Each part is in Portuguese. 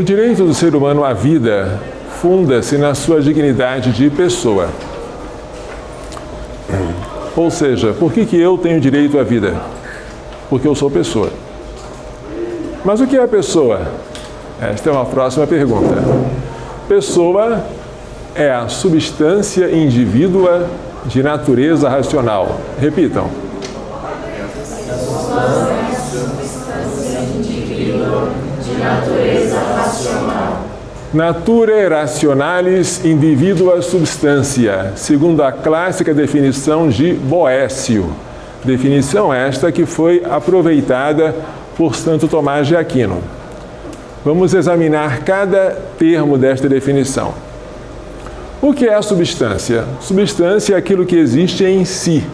O direito do ser humano à vida funda-se na sua dignidade de pessoa. Ou seja, por que eu tenho direito à vida? Porque eu sou pessoa. Mas o que é pessoa? Esta é uma próxima pergunta. Pessoa é a substância indivídua de natureza racional. Repitam. Natura rationalis individua substantia, segundo a clássica definição de Boécio. Definição esta que foi aproveitada por Santo Tomás de Aquino. Vamos examinar cada termo desta definição. O que é a substância? Substância é aquilo que existe em si,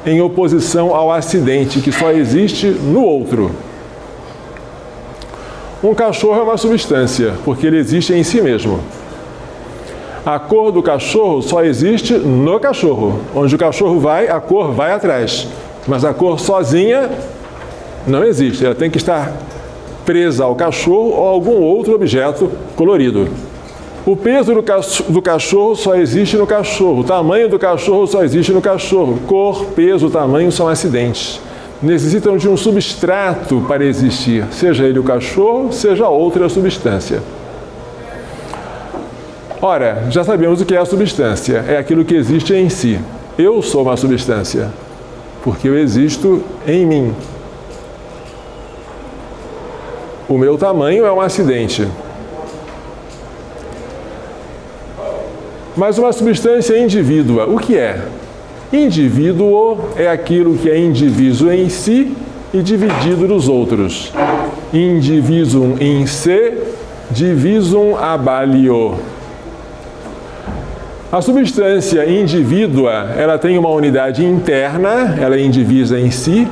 em oposição ao acidente, que só existe no outro. Um cachorro é uma substância, porque ele existe em si mesmo. A cor do cachorro só existe no cachorro. Onde o cachorro vai, a cor vai atrás. Mas a cor sozinha não existe. Ela tem que estar presa ao cachorro ou a algum outro objeto colorido. O peso do cachorro só existe no cachorro. O tamanho do cachorro só existe no cachorro. Cor, peso, tamanho são acidentes. Necessitam de um substrato para existir, seja ele o cachorro, seja outra substância. Ora, já sabemos o que é a substância. É aquilo que existe em si. Eu sou uma substância, porque eu existo em mim. O meu tamanho é um acidente. Mas uma substância indivídua, o que é? Indivíduo é aquilo que é indiviso em si e dividido dos outros. Indivisum in se, divisum ab alio. A substância indivídua, ela tem uma unidade interna, ela é indivisa em si,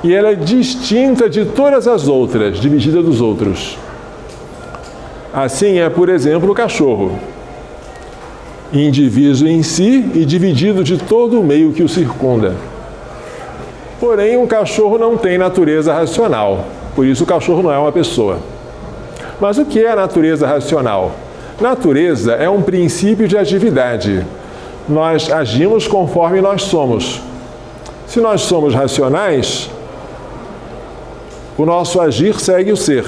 e ela é distinta de todas as outras, dividida dos outros. Assim é, por exemplo, o cachorro. Indiviso em si e dividido de todo o meio que o circunda. Porém, um cachorro não tem natureza racional, por isso o cachorro não é uma pessoa. Mas o que é a natureza racional? Natureza é um princípio de atividade. Nós agimos conforme nós somos. Se nós somos racionais, o nosso agir segue o ser.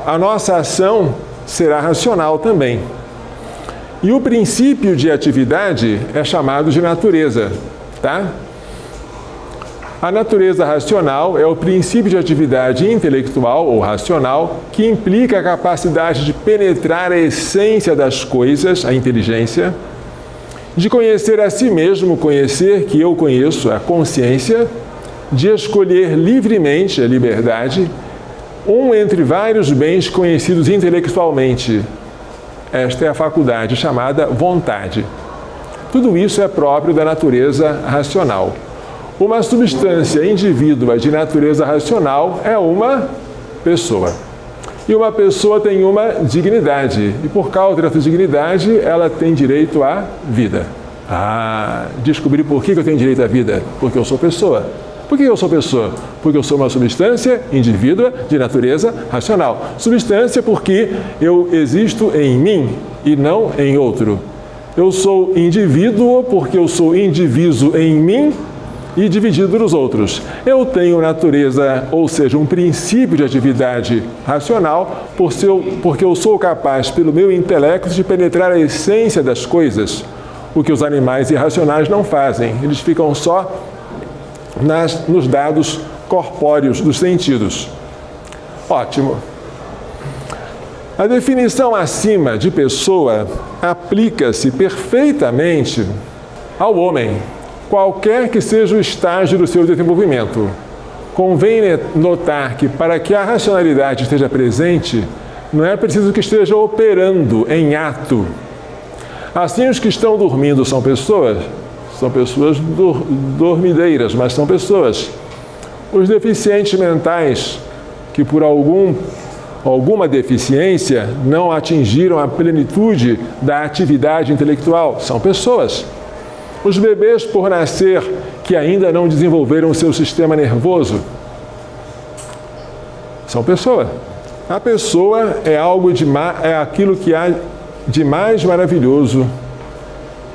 A nossa ação será racional também. E o princípio de atividade é chamado de natureza, tá? A natureza racional é o princípio de atividade intelectual ou racional que implica a capacidade de penetrar a essência das coisas, a inteligência, de conhecer a si mesmo, conhecer que eu conheço, a consciência, de escolher livremente, a liberdade, um entre vários bens conhecidos intelectualmente. Esta é a faculdade chamada vontade. Tudo isso é próprio da natureza racional. Uma substância indivídua de natureza racional é uma pessoa. E uma pessoa tem uma dignidade. E por causa dessa dignidade, ela tem direito à vida. Descobri por que eu tenho direito à vida. Porque eu sou pessoa. Por que eu sou pessoa? Porque eu sou uma substância indivídua de natureza racional. Substância porque eu existo em mim e não em outro. Eu sou indivíduo porque eu sou indiviso em mim e dividido dos outros. Eu tenho natureza, ou seja, um princípio de atividade racional, porque eu sou capaz, pelo meu intelecto, de penetrar a essência das coisas, o que os animais irracionais não fazem. Eles ficam só nos dados corpóreos dos sentidos. Ótimo. A definição acima de pessoa aplica-se perfeitamente ao homem, qualquer que seja o estágio do seu desenvolvimento. Convém notar que, para que a racionalidade esteja presente, não é preciso que esteja operando em ato. Assim, os que estão dormindo são pessoas dormideiras, mas são pessoas. Os deficientes mentais, que por alguma deficiência não atingiram a plenitude da atividade intelectual, são pessoas. Os bebês por nascer, que ainda não desenvolveram o seu sistema nervoso, São pessoas. A pessoa é aquilo que há de mais maravilhoso.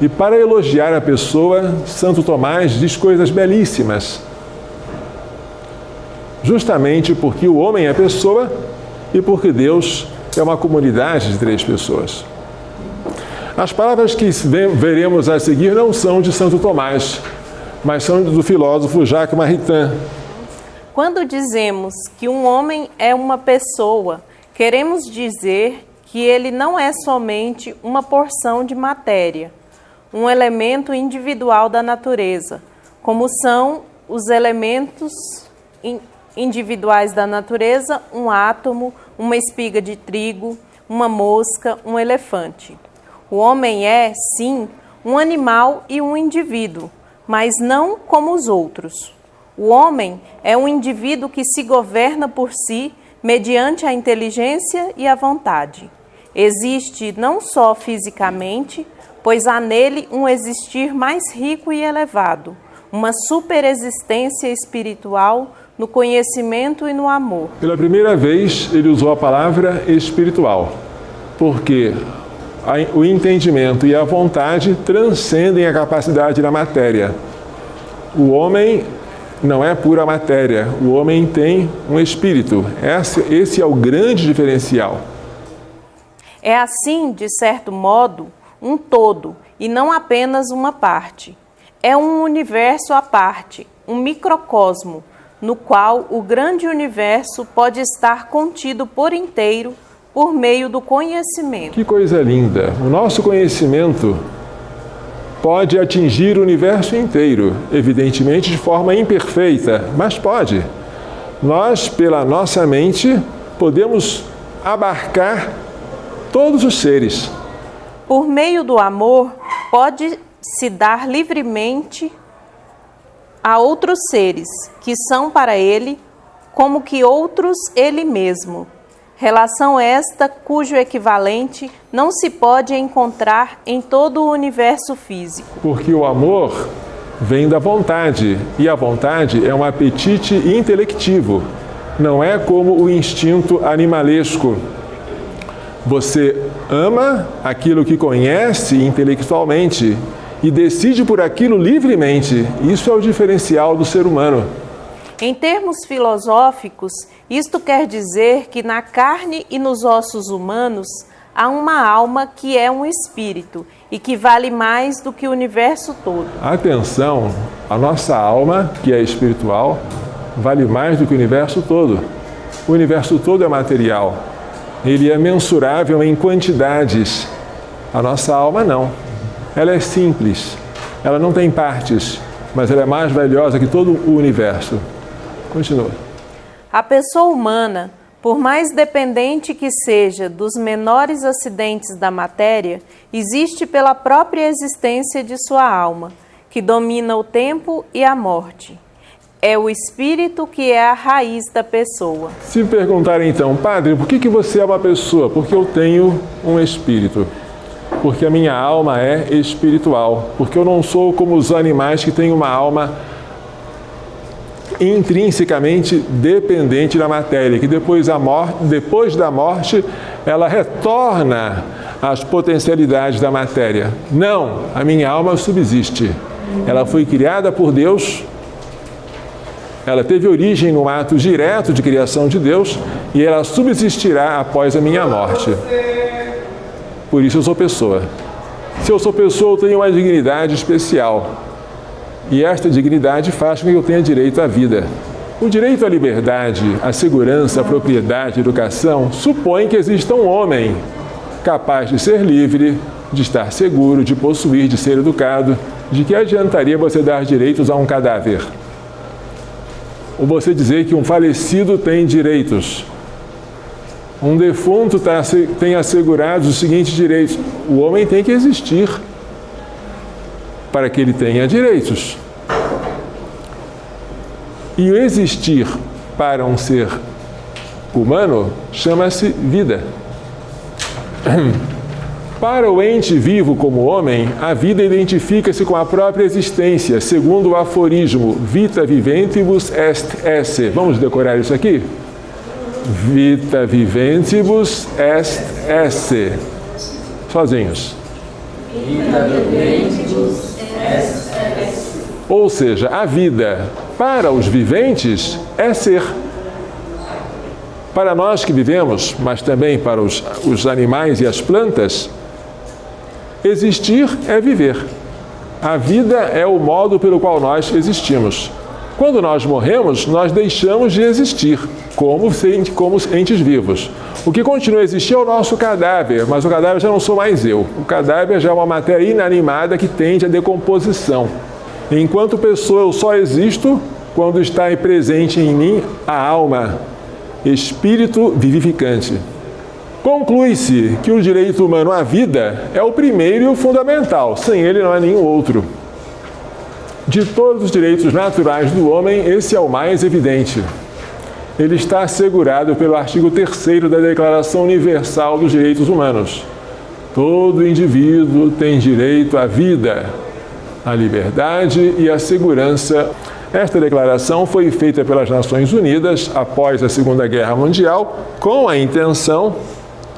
E para elogiar a pessoa, Santo Tomás diz coisas belíssimas. Justamente porque o homem é pessoa e porque Deus é uma comunidade de 3 pessoas. As palavras que veremos a seguir não são de Santo Tomás, mas são do filósofo Jacques Maritain. Quando dizemos que um homem é uma pessoa, queremos dizer que ele não é somente uma porção de matéria, um elemento individual da natureza, como são os elementos individuais da natureza, um átomo, uma espiga de trigo, uma mosca, um elefante. O homem é, sim, um animal e um indivíduo, mas não como os outros. O homem é um indivíduo que se governa por si mediante a inteligência e a vontade. Existe não só fisicamente, pois há nele um existir mais rico e elevado, uma superexistência espiritual no conhecimento e no amor. Pela primeira vez, ele usou a palavra espiritual, porque o entendimento e a vontade transcendem a capacidade da matéria. O homem não é pura matéria, o homem tem um espírito. Esse é o grande diferencial. É assim, de certo modo, um todo e não apenas uma parte. É um universo à parte, um microcosmo, no qual o grande universo pode estar contido por inteiro por meio do conhecimento. Que coisa linda! O nosso conhecimento pode atingir o universo inteiro, evidentemente de forma imperfeita, mas pode. Nós, pela nossa mente, podemos abarcar todos os seres. Por meio do amor, pode-se dar livremente a outros seres, que são para ele, como que outros ele mesmo. Relação esta cujo equivalente não se pode encontrar em todo o universo físico. Porque o amor vem da vontade, e a vontade é um apetite intelectivo, não é como o instinto animalesco. Você ama aquilo que conhece intelectualmente e decide por aquilo livremente. Isso é o diferencial do ser humano. Em termos filosóficos, isto quer dizer que na carne e nos ossos humanos há uma alma que é um espírito e que vale mais do que o universo todo. Atenção, a nossa alma, que é espiritual, vale mais do que o universo todo. O universo todo é material. Ele é mensurável em quantidades. A nossa alma não. Ela é simples. Ela não tem partes, mas ela é mais valiosa que todo o universo. Continua. A pessoa humana, por mais dependente que seja dos menores acidentes da matéria, existe pela própria existência de sua alma, que domina o tempo e a morte. É o espírito que é a raiz da pessoa. Se perguntarem então, padre, por que você é uma pessoa? Porque eu tenho um espírito. Porque a minha alma é espiritual. Porque eu não sou como os animais que têm uma alma intrinsecamente dependente da matéria, que depois da morte, ela retorna às potencialidades da matéria. Não, a minha alma subsiste. Ela foi criada por Deus. Ela teve origem no ato direto de criação de Deus e ela subsistirá após a minha morte. Por isso eu sou pessoa. Se eu sou pessoa, eu tenho uma dignidade especial. E esta dignidade faz com que eu tenha direito à vida. O direito à liberdade, à segurança, à propriedade, à educação, supõe que exista um homem capaz de ser livre, de estar seguro, de possuir, de ser educado. De que adiantaria você dar direitos a um cadáver? Ou você dizer que um falecido tem direitos. Um defunto tem assegurados os seguintes direitos. O homem tem que existir para que ele tenha direitos. E o existir para um ser humano chama-se vida. Para o ente vivo como homem, a vida identifica-se com a própria existência, segundo o aforismo Vita viventibus est esse. Vamos decorar isso aqui? Vita viventibus est esse. Sozinhos. Vita viventibus est esse. Ou seja, a vida para os viventes é ser. Para nós que vivemos, mas também para os animais e as plantas, existir é viver. A vida é o modo pelo qual nós existimos. Quando nós morremos, nós deixamos de existir como entes vivos. O que continua a existir é o nosso cadáver, mas o cadáver já não sou mais eu. O cadáver já é uma matéria inanimada que tende à decomposição. Enquanto pessoa, eu só existo quando está presente em mim a alma, espírito vivificante. Conclui-se que o direito humano à vida é o primeiro e o fundamental. Sem ele não há nenhum outro. De todos os direitos naturais do homem, esse é o mais evidente. Ele está assegurado pelo artigo 3º da Declaração Universal dos Direitos Humanos. Todo indivíduo tem direito à vida, à liberdade e à segurança. Esta declaração foi feita pelas Nações Unidas após a Segunda Guerra Mundial, com a intenção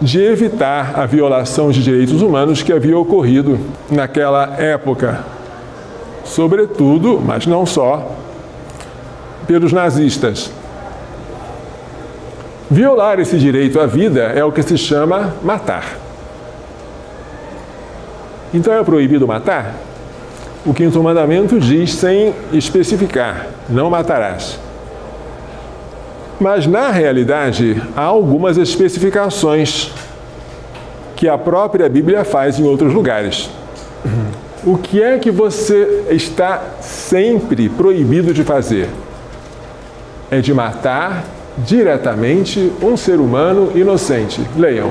de evitar a violação de direitos humanos que havia ocorrido naquela época. Sobretudo, mas não só, pelos nazistas. Violar esse direito à vida é o que se chama matar. Então é proibido matar? O 5º mandamento diz sem especificar, não matarás. Mas na realidade há algumas especificações que a própria Bíblia faz em outros lugares. O que é que você está sempre proibido de fazer? É de matar diretamente um ser humano inocente. Leiam.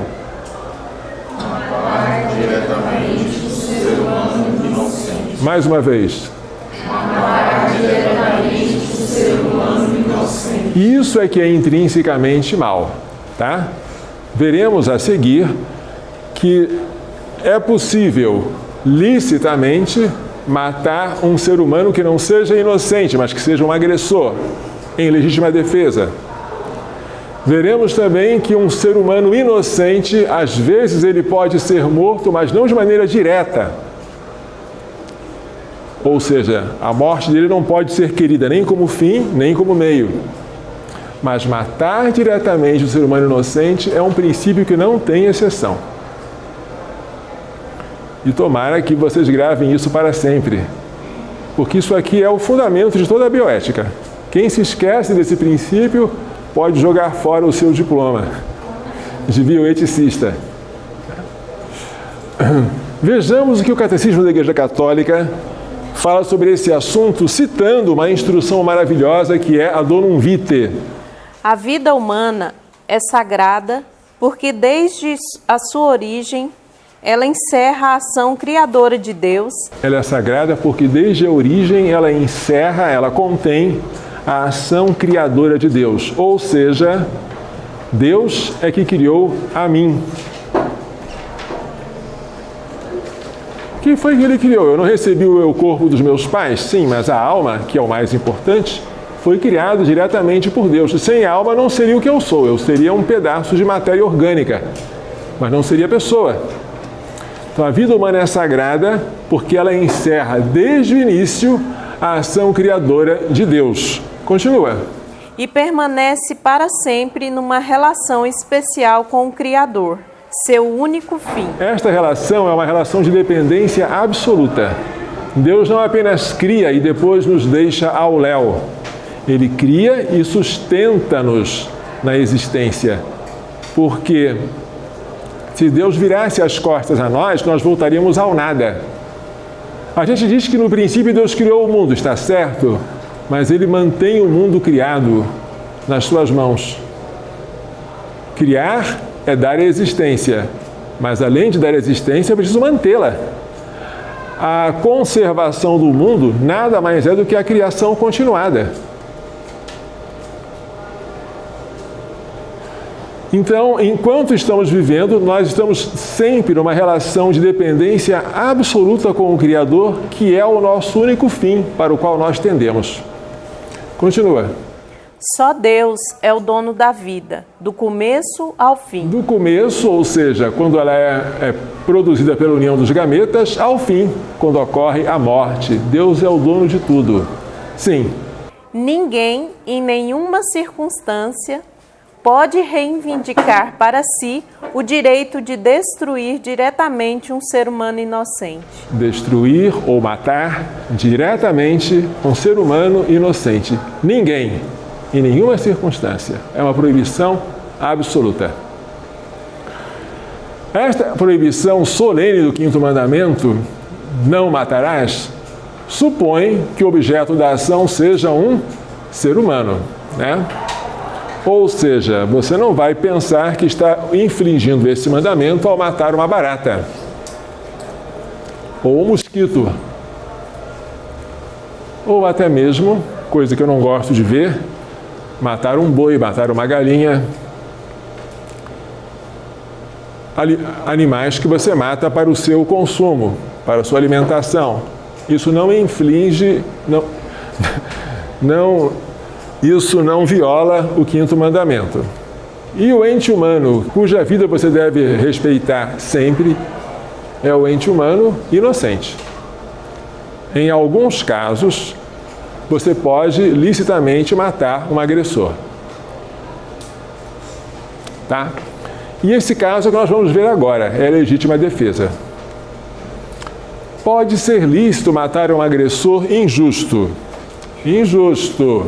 Matar diretamente um ser humano inocente. Mais uma vez. Matar diretamente um ser humano inocente. Isso é que é intrinsecamente mal, tá? Veremos a seguir que é possível licitamente matar um ser humano que não seja inocente, mas que seja um agressor, em legítima defesa. Veremos também que um ser humano inocente, às vezes ele pode ser morto, mas não de maneira direta. Ou seja, a morte dele não pode ser querida nem como fim, nem como meio. Mas matar diretamente o ser humano inocente é um princípio que não tem exceção. E tomara que vocês gravem isso para sempre, porque isso aqui é o fundamento de toda a bioética. Quem se esquece desse princípio pode jogar fora o seu diploma de bioeticista. Vejamos o que o Catecismo da Igreja Católica fala sobre esse assunto, citando uma instrução maravilhosa que é a Donum Vitae. A vida humana é sagrada porque desde a sua origem ela encerra a ação criadora de Deus. Ela é sagrada porque desde a origem ela encerra, ela contém a ação criadora de Deus. Ou seja, Deus é que criou a mim. O que foi que ele criou? Eu não recebi o corpo dos meus pais? Sim, mas a alma, que é o mais importante, foi criado diretamente por Deus. Sem alma não seria o que eu sou. Eu seria um pedaço de matéria orgânica, mas não seria pessoa. Então a vida humana é sagrada porque ela encerra desde o início a ação criadora de Deus. Continua. E permanece para sempre numa relação especial com o Criador, seu único fim. Esta relação é uma relação de dependência absoluta. Deus não apenas cria e depois nos deixa ao léu. Ele cria e sustenta-nos na existência. Porque se Deus virasse as costas a nós, nós voltaríamos ao nada. A gente diz que no princípio Deus criou o mundo, está certo? Mas Ele mantém o mundo criado nas suas mãos. Criar é dar existência, mas além de dar existência, é preciso mantê-la. A conservação do mundo nada mais é do que a criação continuada. Então, enquanto estamos vivendo, nós estamos sempre numa relação de dependência absoluta com o Criador, que é o nosso único fim para o qual nós tendemos. Continua. Só Deus é o dono da vida, do começo ao fim. Do começo, ou seja, quando ela é produzida pela união dos gametas, ao fim, quando ocorre a morte. Deus é o dono de tudo. Sim. Ninguém, em nenhuma circunstância, pode reivindicar para si o direito de destruir diretamente um ser humano inocente. Destruir ou matar diretamente um ser humano inocente. Ninguém, em nenhuma circunstância. É uma proibição absoluta. Esta proibição solene do quinto mandamento, não matarás, supõe que o objeto da ação seja um ser humano, né? Ou seja, você não vai pensar que está infringindo esse mandamento ao matar uma barata ou um mosquito, ou até mesmo, coisa que eu não gosto de ver, matar um boi, matar uma galinha. Animais que você mata para o seu consumo, para a sua alimentação. Isso não inflige, isso não viola o quinto mandamento. E o ente humano, cuja vida você deve respeitar sempre, é o ente humano inocente. Em alguns casos, você pode licitamente matar um agressor. Tá? E esse caso é o que nós vamos ver agora, é a legítima defesa. Pode ser lícito matar um agressor injusto. Injusto.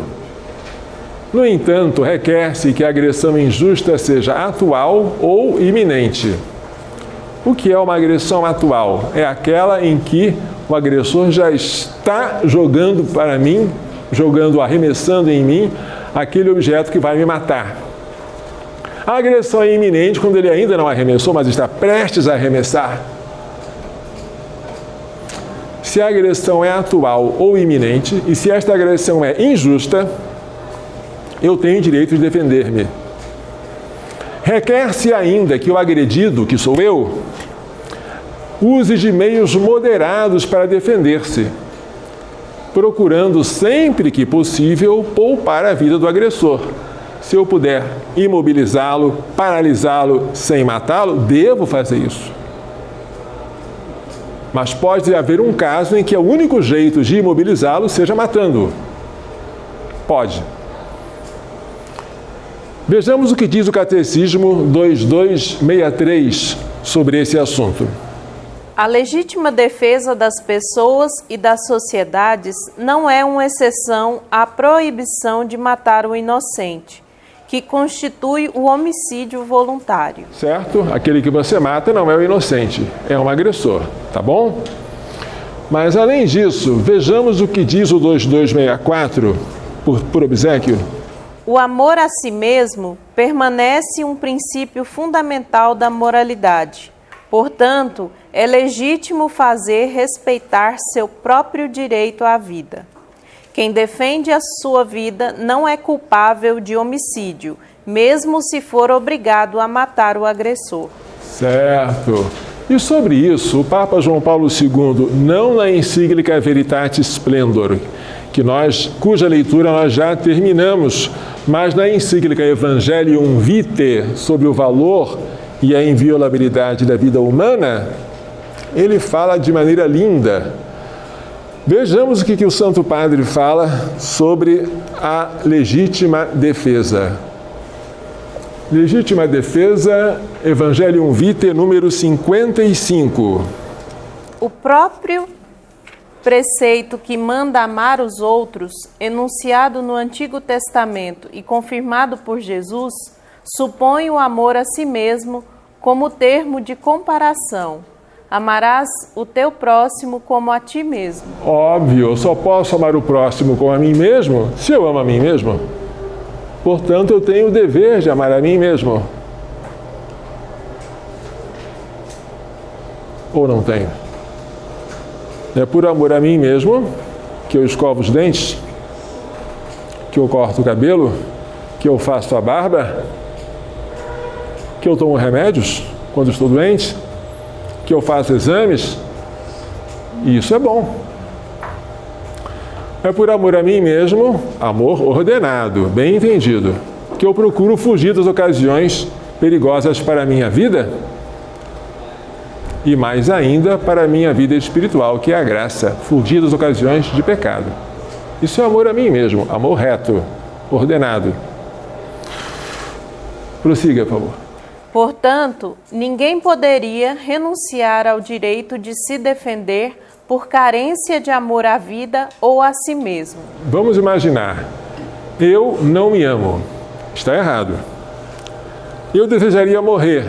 No entanto, requer-se que a agressão injusta seja atual ou iminente. O que é uma agressão atual? É aquela em que o agressor já está jogando para mim, arremessando em mim, aquele objeto que vai me matar. A agressão é iminente quando ele ainda não arremessou, mas está prestes a arremessar. Se a agressão é atual ou iminente, e se esta agressão é injusta, eu tenho direito de defender-me. Requer-se ainda que o agredido, que sou eu, use de meios moderados para defender-se, procurando sempre que possível poupar a vida do agressor. Se eu puder imobilizá-lo, paralisá-lo sem matá-lo, devo fazer isso. Mas pode haver um caso em que o único jeito de imobilizá-lo seja matando-o. Pode. Vejamos o que diz o Catecismo 2263 sobre esse assunto. A legítima defesa das pessoas e das sociedades não é uma exceção à proibição de matar o inocente, que constitui o homicídio voluntário. Certo? Aquele que você mata não é o inocente, é um agressor, tá bom? Mas além disso, vejamos o que diz o 2264, por obséquio. O amor a si mesmo permanece um princípio fundamental da moralidade. Portanto, é legítimo fazer respeitar seu próprio direito à vida. Quem defende a sua vida não é culpável de homicídio, mesmo se for obrigado a matar o agressor. Certo. E sobre isso, o Papa João Paulo II, não na encíclica Veritatis Splendor, cuja leitura nós já terminamos, mas na encíclica Evangelium Vitae, sobre o valor e a inviolabilidade da vida humana, ele fala de maneira linda. Vejamos o que o Santo Padre fala sobre a legítima defesa. Legítima defesa, Evangelium Vitae, número 55. O próprio preceito que manda amar os outros, enunciado no Antigo Testamento e confirmado por Jesus, supõe o amor a si mesmo como termo de comparação. Amarás o teu próximo como a ti mesmo. Óbvio, eu só posso amar o próximo como a mim mesmo se eu amo a mim mesmo. Portanto, eu tenho o dever de amar a mim mesmo. Ou não tenho? É por amor a mim mesmo que eu escovo os dentes, que eu corto o cabelo, que eu faço a barba, que eu tomo remédios quando estou doente, que eu faço exames. E isso é bom. É por amor a mim mesmo, amor ordenado, bem entendido, que eu procuro fugir das ocasiões perigosas para a minha vida e mais ainda para a minha vida espiritual, que é a graça, fugir das ocasiões de pecado. Isso é amor a mim mesmo, amor reto, ordenado. Prossiga, por favor. Portanto, ninguém poderia renunciar ao direito de se defender por carência de amor à vida ou a si mesmo. Vamos imaginar, eu não me amo. Está errado. Eu desejaria morrer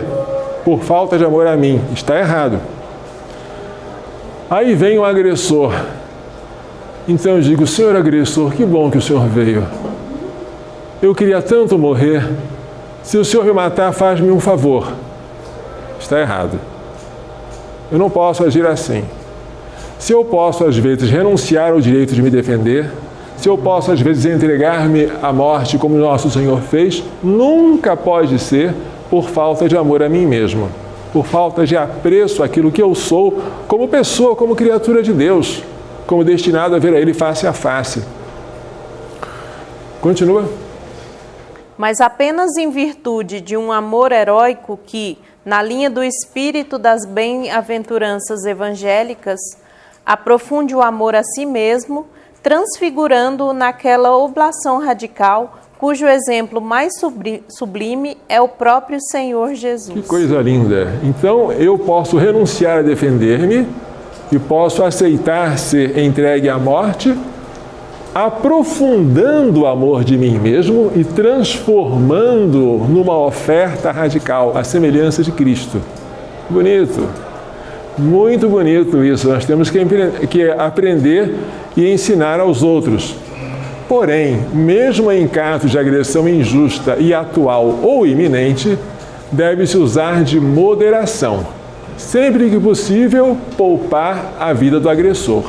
por falta de amor a mim. Está errado. Aí vem um agressor. Então eu digo, senhor agressor, que bom que o senhor veio. Eu queria tanto morrer. Se o senhor me matar, faz-me um favor. Está errado. Eu não posso agir assim. Se eu posso, às vezes, renunciar ao direito de me defender, se eu posso, às vezes, entregar-me à morte como nosso Senhor fez, nunca pode ser por falta de amor a mim mesmo, por falta de apreço àquilo que eu sou como pessoa, como criatura de Deus, como destinado a ver a Ele face a face. Continua. Mas apenas em virtude de um amor heróico que, na linha do espírito das bem-aventuranças evangélicas, aprofunde o amor a si mesmo, transfigurando-o naquela oblação radical, cujo exemplo mais sublime é o próprio Senhor Jesus. Que coisa linda! Então eu posso renunciar a defender-me e posso aceitar ser entregue à morte, aprofundando o amor de mim mesmo e transformando numa oferta radical, à semelhança de Cristo. Bonito! Muito bonito isso. Nós temos que aprender e ensinar aos outros. Porém, mesmo em casos de agressão injusta e atual ou iminente, deve-se usar de moderação. Sempre que possível, poupar a vida do agressor.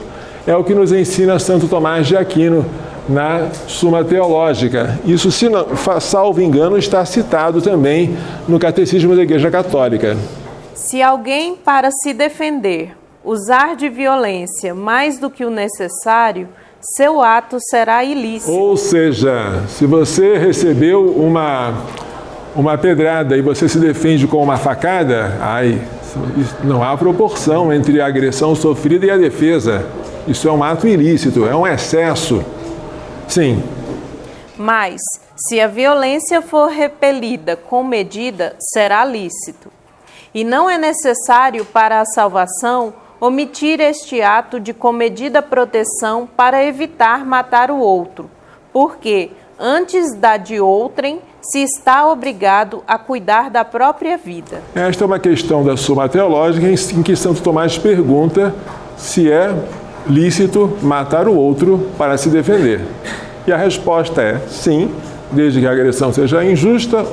É o que nos ensina Santo Tomás de Aquino na Suma Teológica. Isso, se não, salvo engano, está citado também no Catecismo da Igreja Católica. Se alguém, para se defender, usar de violência mais do que o necessário, seu ato será ilícito. Ou seja, se você recebeu uma pedrada e você se defende com uma facada, não há proporção entre a agressão sofrida e a defesa. Isso é um ato ilícito, é um excesso. Sim. Mas, se a violência for repelida com medida, será lícito. E não é necessário para a salvação omitir este ato de comedida proteção para evitar matar o outro, porque antes da de outrem se está obrigado a cuidar da própria vida. Esta é uma questão da Suma Teológica em que Santo Tomás pergunta se é lícito matar o outro para se defender. E a resposta é sim, desde que a agressão seja injusta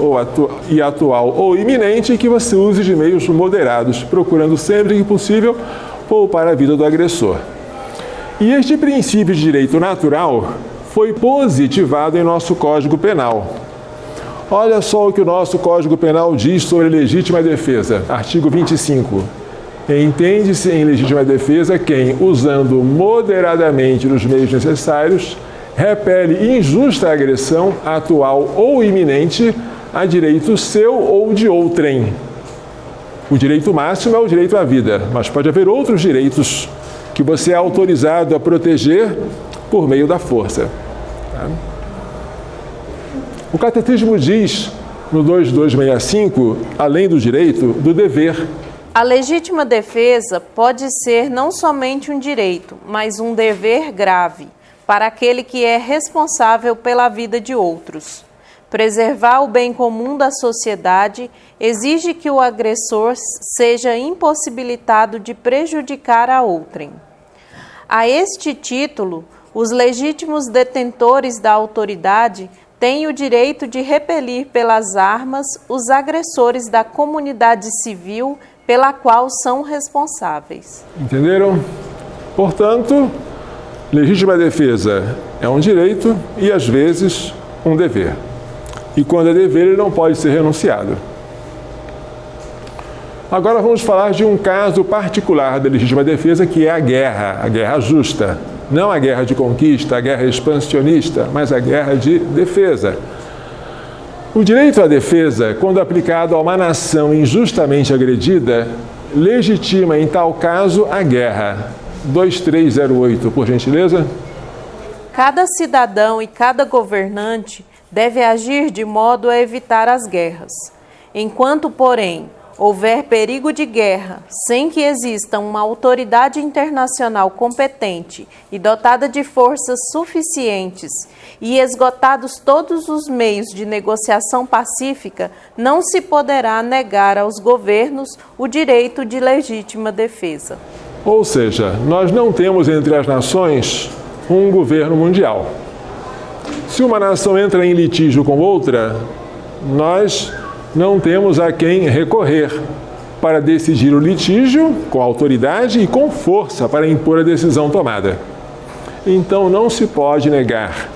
e atual ou iminente, e que você use de meios moderados, procurando sempre que possível poupar a vida do agressor. E este princípio de direito natural foi positivado em nosso Código Penal. Olha só o que o nosso Código Penal diz sobre legítima defesa, artigo 25. Entende-se em legítima defesa quem, usando moderadamente os meios necessários, repele injusta agressão atual ou iminente a direito seu ou de outrem. O direito máximo é o direito à vida, mas pode haver outros direitos que você é autorizado a proteger por meio da força. O Catecismo diz, no 2265, além do direito, do dever. A legítima defesa pode ser não somente um direito, mas um dever grave para aquele que é responsável pela vida de outros. Preservar o bem comum da sociedade exige que o agressor seja impossibilitado de prejudicar a outrem. A este título, os legítimos detentores da autoridade têm o direito de repelir pelas armas os agressores da comunidade civil pela qual são responsáveis. Entenderam? Portanto, legítima defesa é um direito e, às vezes, um dever. E quando é dever, ele não pode ser renunciado. Agora vamos falar de um caso particular da legítima defesa, que é a guerra justa. Não a guerra de conquista, a guerra expansionista, mas a guerra de defesa. O direito à defesa, quando aplicado a uma nação injustamente agredida, legitima, em tal caso, a guerra. 2308, por gentileza. Cada cidadão e cada governante deve agir de modo a evitar as guerras. Enquanto, porém, houver perigo de guerra, sem que exista uma autoridade internacional competente e dotada de forças suficientes, e esgotados todos os meios de negociação pacífica, não se poderá negar aos governos o direito de legítima defesa. Ou seja, nós não temos entre as nações um governo mundial. Se uma nação entra em litígio com outra, nós não temos a quem recorrer para decidir o litígio com autoridade e com força para impor a decisão tomada. Então não se pode negar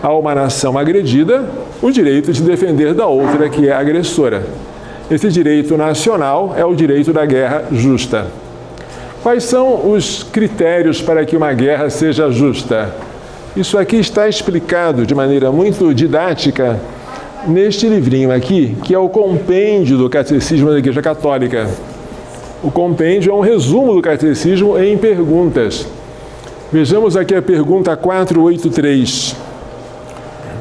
a uma nação agredida o direito de defender da outra que é agressora. Esse direito nacional é o direito da guerra justa. Quais são os critérios para que uma guerra seja justa? Isso aqui está explicado de maneira muito didática neste livrinho aqui, que é o compêndio do Catecismo da Igreja Católica. O compêndio é um resumo do Catecismo em perguntas. Vejamos aqui a pergunta 483.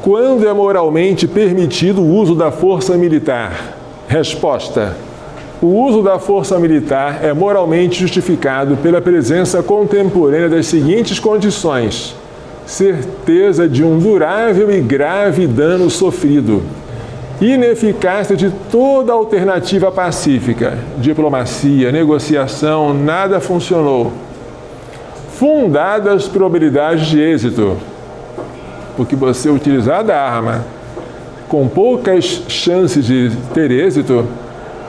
Quando é moralmente permitido o uso da força militar? Resposta: o uso da força militar é moralmente justificado pela presença contemporânea das seguintes condições: certeza de um durável e grave dano sofrido, ineficácia de toda alternativa pacífica, diplomacia, negociação, nada funcionou, fundadas probabilidades de êxito, porque você utilizar da arma com poucas chances de ter êxito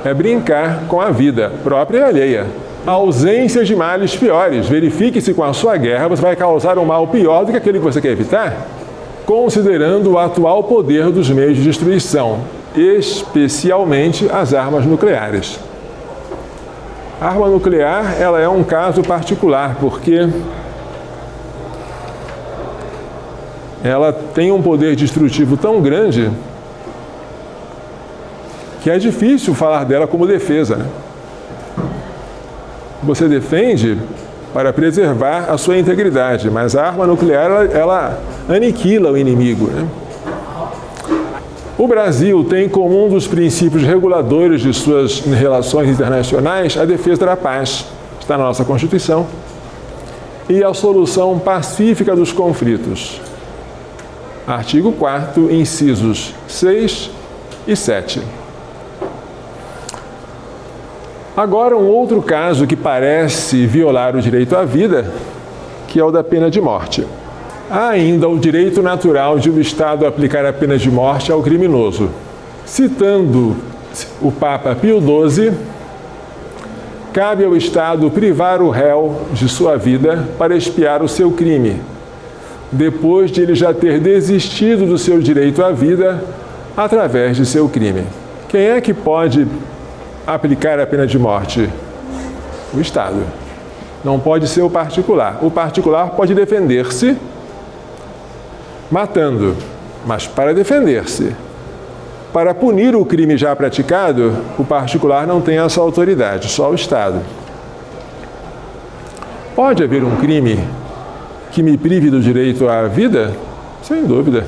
é brincar com a vida própria e alheia. A ausência de males piores. Verifique se com a sua guerra você vai causar um mal pior do que aquele que você quer evitar, considerando o atual poder dos meios de destruição, especialmente as armas nucleares. A arma nuclear, ela é um caso particular, porque ela tem um poder destrutivo tão grande que é difícil falar dela como defesa, né? Você defende para preservar a sua integridade, mas a arma nuclear, ela aniquila o inimigo, né? O Brasil tem como um dos princípios reguladores de suas relações internacionais a defesa da paz, está na nossa Constituição, e a solução pacífica dos conflitos. Artigo 4º, incisos 6 e 7. Agora, um outro caso que parece violar o direito à vida, que é o da pena de morte. Há ainda o direito natural de o Estado aplicar a pena de morte ao criminoso. Citando o Papa Pio XII, cabe ao Estado privar o réu de sua vida para expiar o seu crime, depois de ele já ter desistido do seu direito à vida através de seu crime. Quem é que pode aplicar a pena de morte? O Estado. Não pode ser o particular. O particular pode defender-se matando, mas para defender-se. Para punir o crime já praticado, o particular não tem essa autoridade, só o Estado. Pode haver um crime que me prive do direito à vida? Sem dúvida.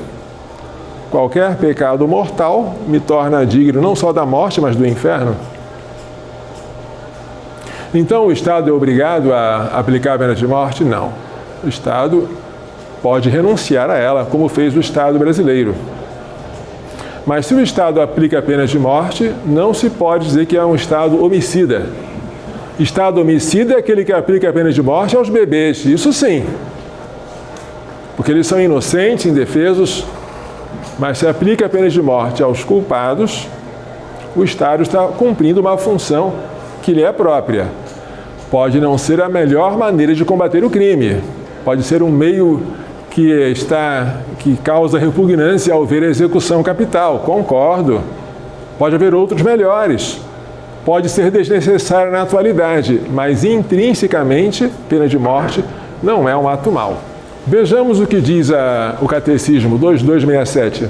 Qualquer pecado mortal me torna digno não só da morte, mas do inferno. Então, o Estado é obrigado a aplicar a pena de morte? Não. O Estado pode renunciar a ela, como fez o Estado brasileiro. Mas se o Estado aplica a pena de morte, não se pode dizer que é um Estado homicida. Estado homicida é aquele que aplica a pena de morte aos bebês, isso sim. Porque eles são inocentes, indefesos, mas se aplica a pena de morte aos culpados, o Estado está cumprindo uma função que lhe é própria. Pode não ser a melhor maneira de combater o crime, pode ser um meio que causa repugnância ao ver a execução capital, concordo. Pode haver outros melhores, pode ser desnecessário na atualidade, mas intrinsecamente, pena de morte não é um ato mau. Vejamos o que diz o Catecismo 2267.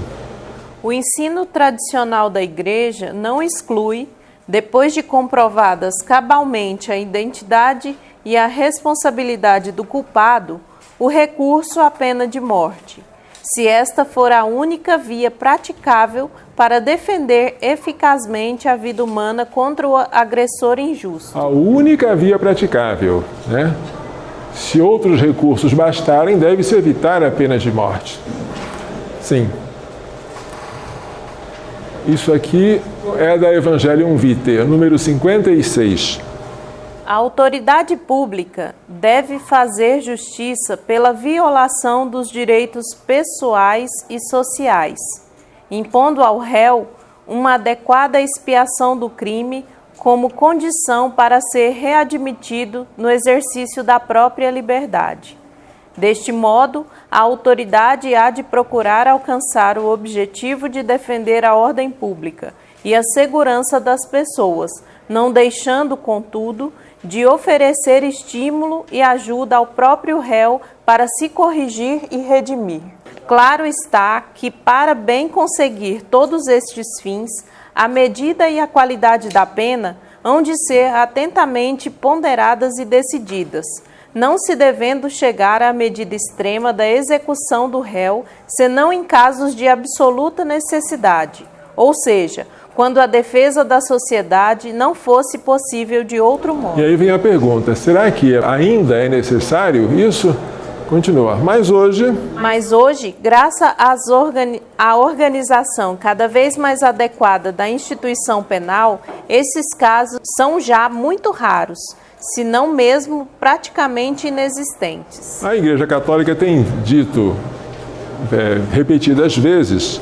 O ensino tradicional da Igreja não exclui, depois de comprovadas cabalmente a identidade e a responsabilidade do culpado, o recurso à pena de morte, se esta for a única via praticável para defender eficazmente a vida humana contra o agressor injusto. A única via praticável, né? Se outros recursos bastarem, deve-se evitar a pena de morte. Sim. Isso aqui é da Evangelium Vitae, número 56. A autoridade pública deve fazer justiça pela violação dos direitos pessoais e sociais, impondo ao réu uma adequada expiação do crime como condição para ser readmitido no exercício da própria liberdade. Deste modo, a autoridade há de procurar alcançar o objetivo de defender a ordem pública e a segurança das pessoas, não deixando, contudo, de oferecer estímulo e ajuda ao próprio réu para se corrigir e redimir. Claro está que, para bem conseguir todos estes fins, a medida e a qualidade da pena hão de ser atentamente ponderadas e decididas, não se devendo chegar à medida extrema da execução do réu, senão em casos de absoluta necessidade, ou seja, quando a defesa da sociedade não fosse possível de outro modo. E aí vem a pergunta, será que ainda é necessário isso? Continua. Mas hoje, graças à organização cada vez mais adequada da instituição penal, esses casos são já muito raros, se não mesmo praticamente inexistentes. A Igreja Católica tem dito repetidas vezes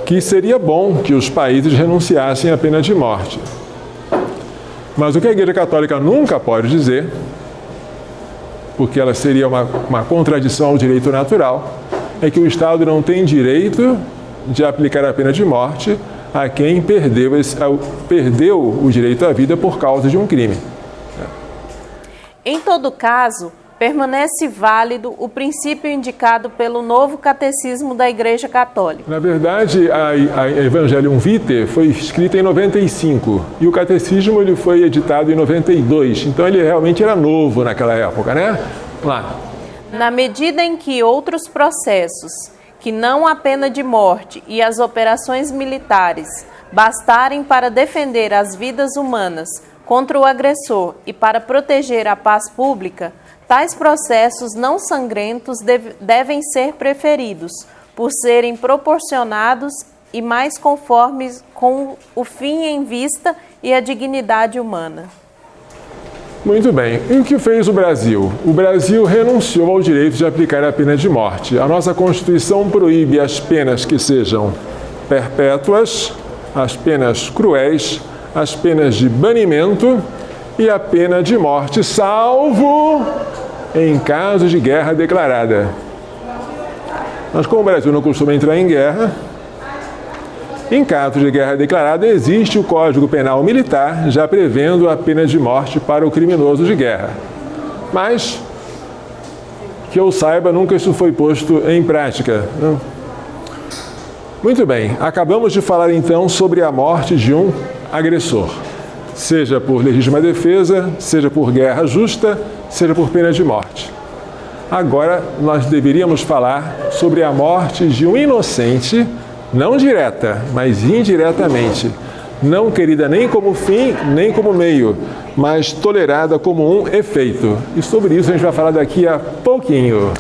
que seria bom que os países renunciassem à pena de morte. Mas o que a Igreja Católica nunca pode dizer, porque ela seria uma contradição ao direito natural, é que o Estado não tem direito de aplicar a pena de morte a quem perdeu o direito à vida por causa de um crime. Em todo caso, permanece válido o princípio indicado pelo novo Catecismo da Igreja Católica. Na verdade, a Evangelium Vitae foi escrita em 95 e o Catecismo ele foi editado em 92, então ele realmente era novo naquela época, né? Lá. Na medida em que outros processos, que não a pena de morte e as operações militares, bastarem para defender as vidas humanas contra o agressor e para proteger a paz pública, tais processos não sangrentos devem ser preferidos, por serem proporcionados e mais conformes com o fim em vista e a dignidade humana. Muito bem. E o que fez o Brasil? O Brasil renunciou ao direito de aplicar a pena de morte. A nossa Constituição proíbe as penas que sejam perpétuas, as penas cruéis, as penas de banimento e a pena de morte, salvo em caso de guerra declarada. Mas como o Brasil não costuma entrar em guerra, em caso de guerra declarada, existe o Código Penal Militar, já prevendo a pena de morte para o criminoso de guerra. Mas, que eu saiba, nunca isso foi posto em prática. Muito bem, acabamos de falar então sobre a morte de um agressor, seja por legítima defesa, seja por guerra justa, seja por pena de morte. Agora, nós deveríamos falar sobre a morte de um inocente, não direta, mas indiretamente, não querida nem como fim, nem como meio, mas tolerada como um efeito. E sobre isso a gente vai falar daqui a pouquinho.